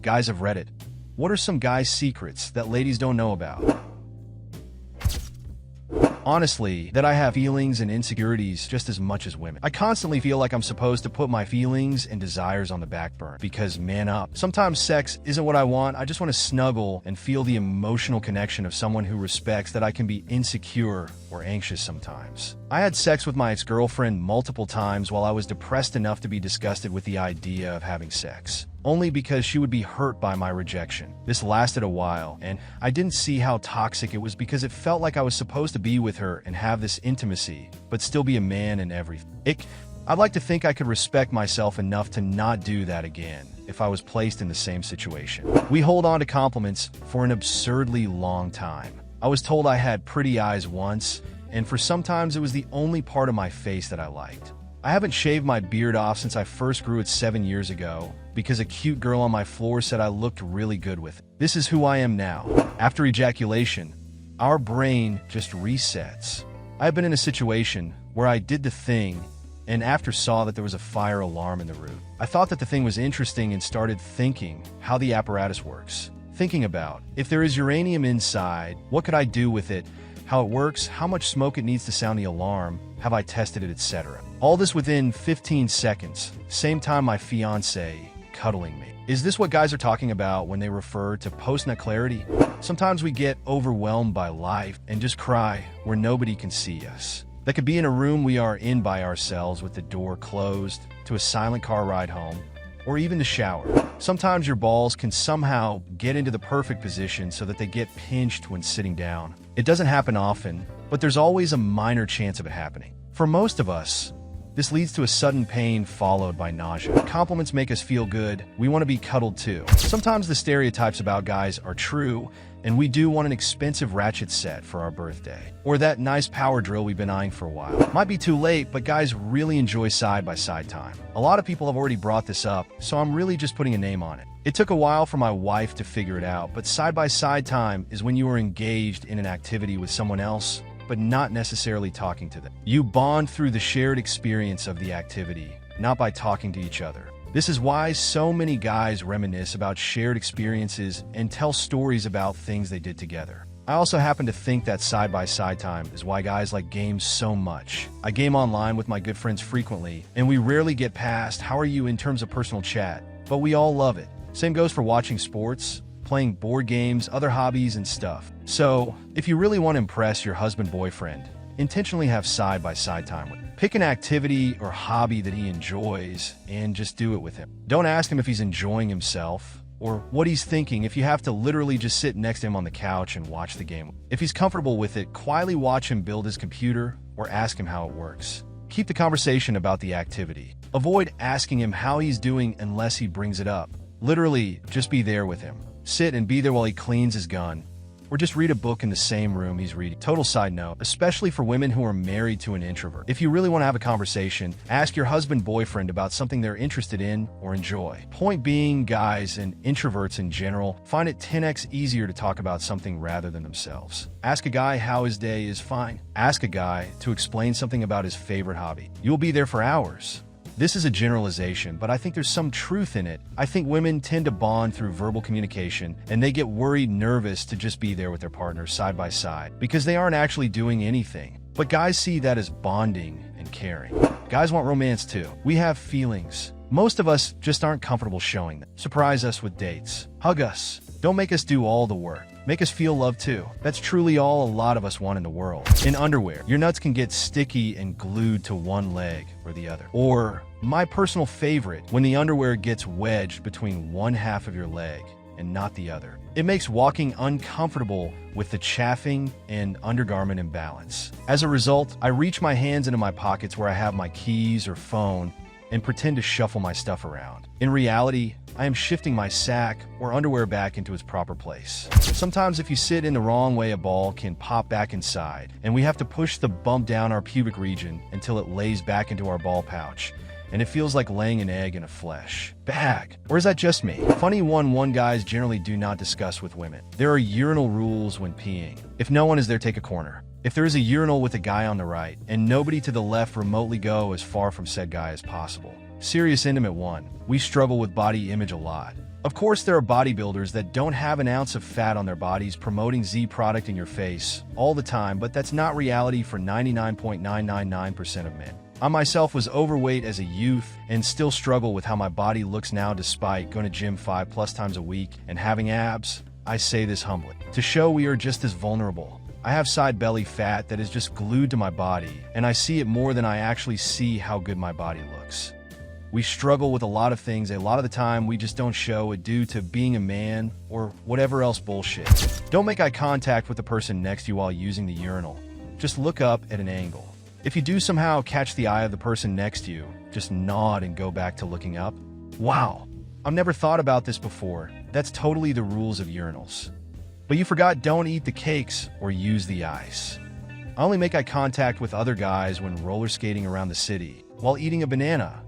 guys of Reddit. What are some guys' secrets that ladies don't know about? Honestly, that I have feelings and insecurities just as much as women. I constantly feel like I'm supposed to put my feelings and desires on the back burner because man up. Sometimes sex isn't what I want. I just want to snuggle and feel the emotional connection of someone who respects that I can be insecure or anxious sometimes. I had sex with my ex-girlfriend multiple times while I was depressed enough to be disgusted with the idea of having sex, only because she would be hurt by my rejection. This lasted a while, and I didn't see how toxic it was because it felt like I was supposed to be with her and have this intimacy, but still be a man and everything. I'd like to think I could respect myself enough to not do that again if I was placed in the same situation. We hold on to compliments for an absurdly long time. I was told I had pretty eyes once, and for sometimes it was the only part of my face that I liked. I haven't shaved my beard off since I first grew it 7 years ago because a cute girl on my floor said I looked really good with it. This is who I am now. After ejaculation, our brain just resets. I've been in a situation where I did the thing and after saw that there was a fire alarm in the room. I thought that the thing was interesting and started thinking how the apparatus works. Thinking about, if there is uranium inside, what could I do with it, how it works, how much smoke it needs to sound the alarm, have I tested it, etc. All this within 15 seconds, same time my fiancé cuddling me. Is this what guys are talking about when they refer to post-nut clarity? Sometimes we get overwhelmed by life and just cry where nobody can see us. That could be in a room we are in by ourselves with the door closed, to a silent car ride home, or even the shower. Sometimes your balls can somehow get into the perfect position so that they get pinched when sitting down. It doesn't happen often, but there's always a minor chance of it happening. For most of us, this leads to a sudden pain followed by nausea. Compliments make us feel good. We want to be cuddled too. Sometimes the stereotypes about guys are true, and we do want an expensive ratchet set for our birthday. Or that nice power drill we've been eyeing for a while. Might be too late, but guys really enjoy side-by-side time. A lot of people have already brought this up, so I'm really just putting a name on it. It took a while for my wife to figure it out, but side-by-side time is when you are engaged in an activity with someone else, but not necessarily talking to them. You bond through the shared experience of the activity, not by talking to each other. This is why so many guys reminisce about shared experiences and tell stories about things they did together. I also happen to think that side-by-side time is why guys like games so much. I game online with my good friends frequently, and we rarely get past "how are you" in terms of personal chat, but we all love it. Same goes for watching sports, playing board games, other hobbies, and stuff. So, if you really want to impress your husband-boyfriend, intentionally have side-by-side time with him. Pick an activity or hobby that he enjoys and just do it with him. Don't ask him if he's enjoying himself or what he's thinking if you have to literally just sit next to him on the couch and watch the game. If he's comfortable with it, quietly watch him build his computer or ask him how it works. Keep the conversation about the activity. Avoid asking him how he's doing unless he brings it up. Literally, just be there with him. Sit and be there while he cleans his gun, or just read a book in the same room he's reading. Total side note, especially for women who are married to an introvert. If you really want to have a conversation, ask your husband-boyfriend about something they're interested in or enjoy. Point being, guys and introverts in general find it 10x easier to talk about something rather than themselves. Ask a guy how his day is fine. Ask a guy to explain something about his favorite hobby. You'll be there for hours. This is a generalization, but I think there's some truth in it. I think women tend to bond through verbal communication, and they get worried, nervous to just be there with their partner side by side because they aren't actually doing anything. But guys see that as bonding and caring. Guys want romance too. We have feelings. Most of us just aren't comfortable showing them. Surprise us with dates. Hug us. Don't make us do all the work. Make us feel loved too. That's truly all a lot of us want in the world. In underwear, your nuts can get sticky and glued to one leg or the other. Or, my personal favorite, when the underwear gets wedged between one half of your leg and not the other. It makes walking uncomfortable with the chafing and undergarment imbalance. As a result, I reach my hands into my pockets where I have my keys or phone and pretend to shuffle my stuff around. In reality, I am shifting my sack or underwear back into its proper place. Sometimes if you sit in the wrong way, a ball can pop back inside, and we have to push the bump down our pubic region until it lays back into our ball pouch, and it feels like laying an egg in a flesh bag. Or is that just me? Funny one guys generally do not discuss with women. There are urinal rules when peeing. If no one is there, take a corner. If there is a urinal with a guy on the right, and nobody to the left, remotely go as far from said guy as possible. Serious intimate one. We struggle with body image a lot. Of course, there are bodybuilders that don't have an ounce of fat on their bodies promoting Z product in your face all the time, but that's not reality for 99.999% of men. I myself was overweight as a youth and still struggle with how my body looks now despite going to gym 5+ times a week and having abs. I say this humbly, to show we are just as vulnerable. I have side belly fat that is just glued to my body, and I see it more than I actually see how good my body looks. We struggle with a lot of things. A lot of the time, we just don't show it due to being a man or whatever else bullshit. Don't make eye contact with the person next to you while using the urinal. Just look up at an angle. If you do somehow catch the eye of the person next to you, just nod and go back to looking up. Wow, I've never thought about this before. That's totally the rules of urinals. But you forgot, don't eat the cakes or use the ice. I only make eye contact with other guys when roller skating around the city, while eating a banana,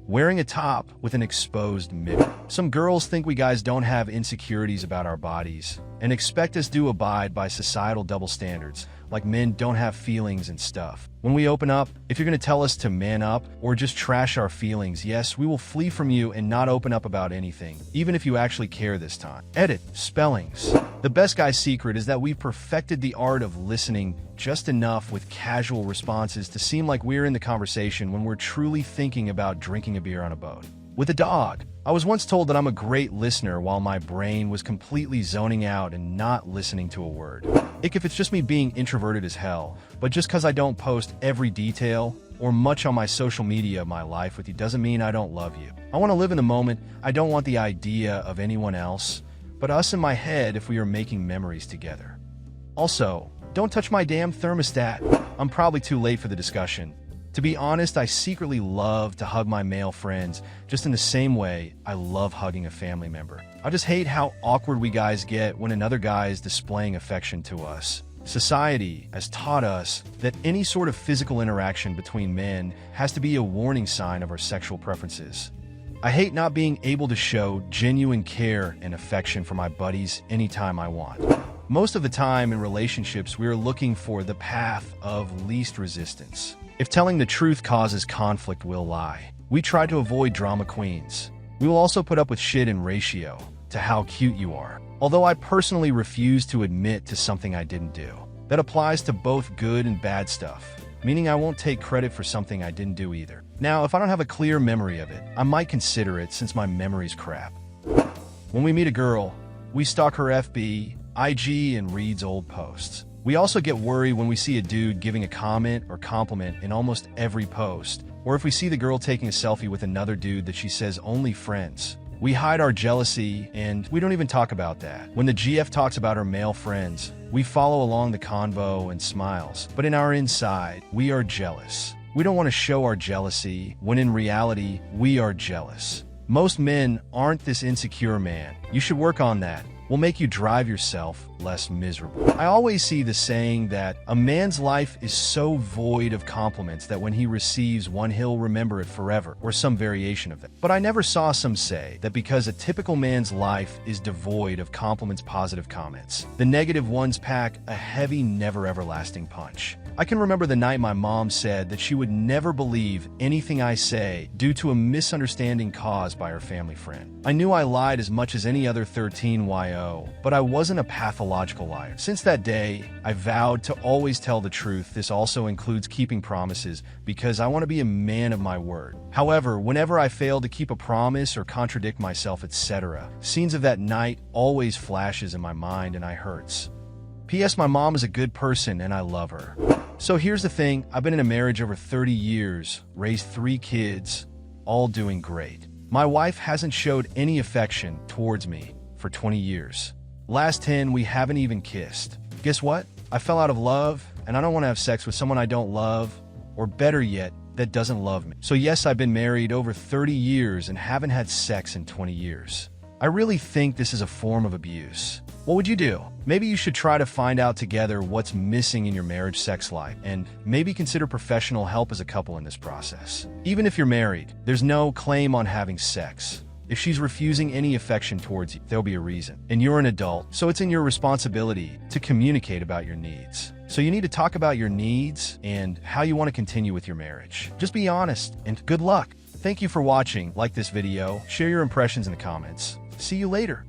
wearing a top with an exposed midriff. Some girls think we guys don't have insecurities about our bodies and expect us to abide by societal double standards, like men don't have feelings and stuff. When we open up, if you're going to tell us to man up or just trash our feelings, yes, we will flee from you and not open up about anything, even if you actually care this time. Edit. Spellings. The best guy's secret is that we've perfected the art of listening just enough with casual responses to seem like we're in the conversation when we're truly thinking about drinking a beer on a boat. With a dog, I was once told that I'm a great listener while my brain was completely zoning out and not listening to a word. If it's just me being introverted as hell, but just because I don't post every detail or much on my social media of my life with you doesn't mean I don't love you. I want to live in the moment. I don't want the idea of anyone else, but us in my head if we are making memories together. Also, don't touch my damn thermostat. I'm probably too late for the discussion. To be honest, I secretly love to hug my male friends, just in the same way I love hugging a family member. I just hate how awkward we guys get when another guy is displaying affection to us. Society has taught us that any sort of physical interaction between men has to be a warning sign of our sexual preferences. I hate not being able to show genuine care and affection for my buddies anytime I want. Most of the time in relationships, we are looking for the path of least resistance. If telling the truth causes conflict, we'll lie. We try to avoid drama queens. We will also put up with shit in ratio to how cute you are. Although I personally refuse to admit to something I didn't do. That applies to both good and bad stuff, meaning I won't take credit for something I didn't do either. Now, if I don't have a clear memory of it, I might consider it since my memory's crap. When we meet a girl, we stalk her FB, IG, and reads old posts. We also get worried when we see a dude giving a comment or compliment in almost every post, or if we see the girl taking a selfie with another dude that she says only friends. We hide our jealousy, and we don't even talk about that. When the GF talks about her male friends, we follow along the convo and smiles, but in our inside, we are jealous. We don't want to show our jealousy, when in reality, we are jealous. Most men aren't this insecure, man. You should work on that. Will make you drive yourself less miserable. I always see the saying that a man's life is so void of compliments that when he receives one, he'll remember it forever, or some variation of that. But I never saw some say that because a typical man's life is devoid of compliments, positive comments, the negative ones pack a heavy, never everlasting punch. I can remember the night my mom said that she would never believe anything I say due to a misunderstanding caused by her family friend. I knew I lied as much as any other 13-YO, but I wasn't a pathological liar. Since that day, I vowed to always tell the truth. This also includes keeping promises, because I want to be a man of my word. However, whenever I fail to keep a promise or contradict myself, etc., scenes of that night always flashes in my mind and I hurts. P.S. My mom is a good person and I love her. So here's the thing, I've been in a marriage over 30 years, raised 3 kids, all doing great. My wife hasn't showed any affection towards me for 20 years. Last 10, we haven't even kissed. Guess what? I fell out of love, and I don't want to have sex with someone I don't love, or better yet, that doesn't love me. So yes, I've been married over 30 years and haven't had sex in 20 years. I really think this is a form of abuse. What would you do? Maybe you should try to find out together what's missing in your marriage sex life, and maybe consider professional help as a couple in this process. Even if you're married, there's no claim on having sex. If she's refusing any affection towards you, there'll be a reason. And you're an adult, so it's in your responsibility to communicate about your needs. So you need to talk about your needs and how you want to continue with your marriage. Just be honest, and good luck. Thank you for watching. Like this video, share your impressions in the comments. See you later.